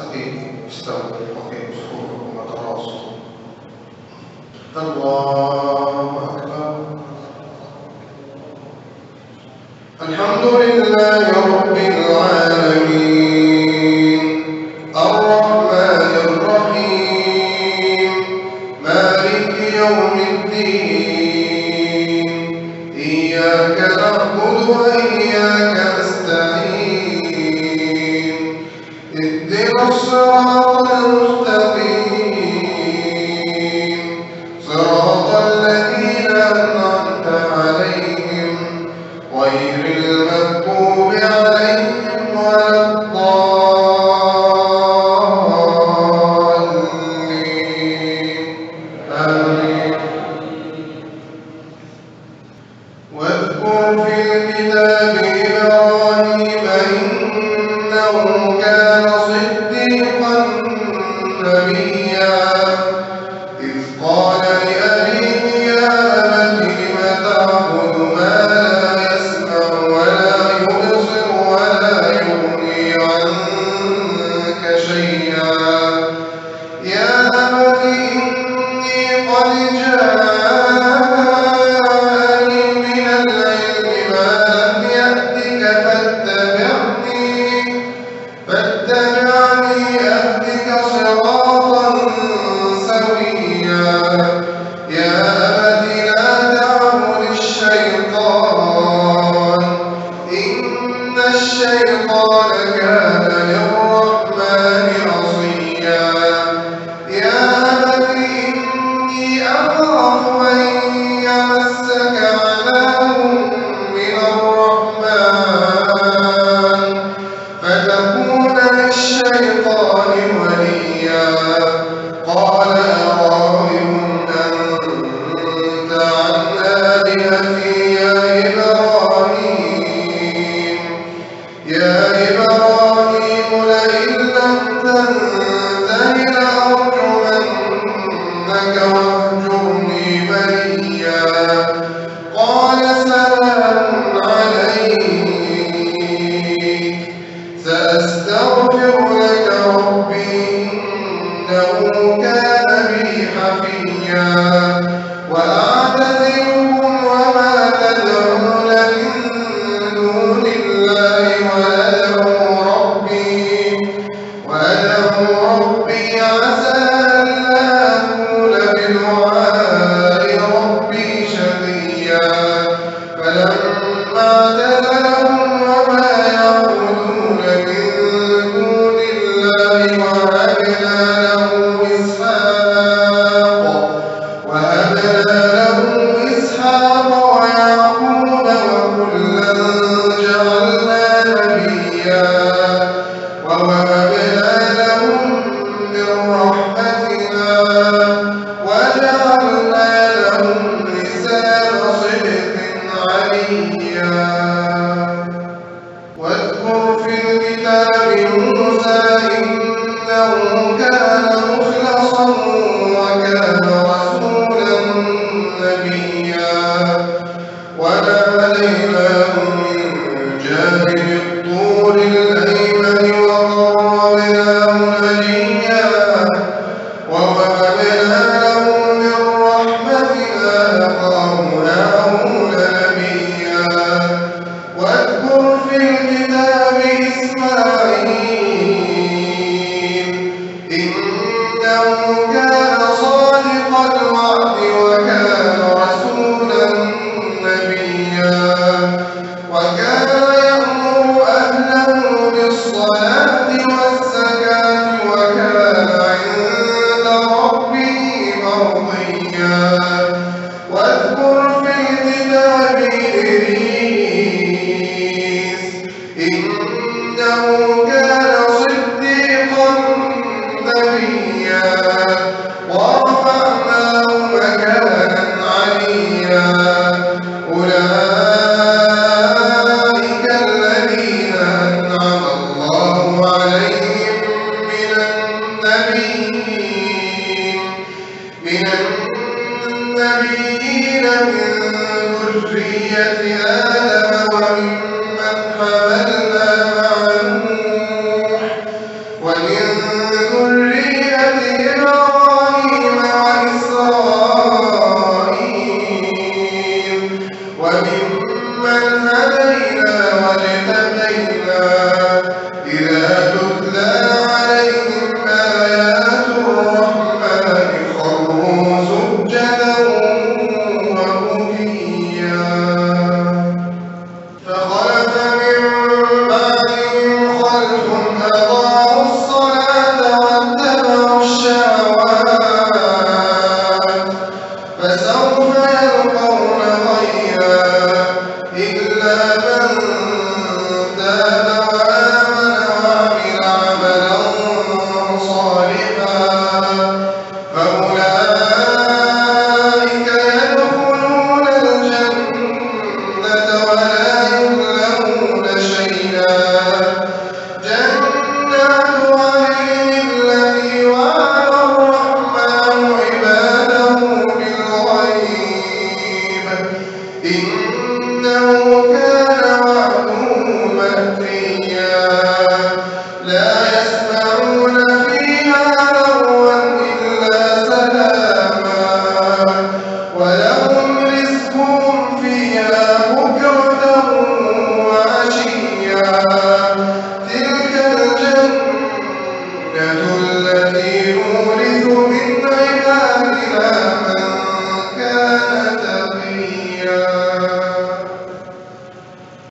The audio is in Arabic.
استووا وأقيموا صفوفكم وتراصوا. الله أكبر. الحمد لله رب العالمين الرحمن الرحيم مالك يوم الدين إياك نعبد وإياك نستعين اهدنا الصراط المستقيم صراط الذين أنعمت عليهم غير المغضوب عليهم ولا الضالين آمين. واذكر في الكتاب إبراهيم إنه كان صديقا نبيا إذ قال لأبيه يا أبت لم تعبد ما لا يسمع ولا يبصر ولا يغني عنك شيئا يا أبت إني قد جاءني من العلم ما لم يأتك فاتبعني أهدك صراطا سويا يا أبت لا تعبد الشيطان إن الشيطان كان للرحمن عصيا يا أبت إني أخاف أن يمسك عذاب من الرحمن فتكون للشيطان وليا قال أراغب أنت عن آلهتي يا إبراهيم لئن لم تنته لأرجمنك واهجرني مليا قال سلام عليك سأستغفر لك ربي إنه كان بي حفيا وأعتزلكم وما تدعون من دون الله وأدعو ربي عسى ألا أكون بدعاء ربي شقيا فلما اعتزلهم وما يعبدون من دون الله وهبنا له إسحاق ويعقوب وكلا جعلنا نبيا ووهبنا لهم من رحمتنا وجعلنا لهم لسان صدق عليا واذكر في الكتاب موسى إنه كان مخلصا وكان رسولا نبيا وناديناه من جانب الطور الأيمن وقربناه نجيا ووهبنا له من رحمتنا أخاه هارون نبيا واذكر في الكتاب إسماعيل إنه كان صادق الوعد وكان رسولا نبيا وكان يأمر أهله بالصلاة والزكاة وكان ذريتهما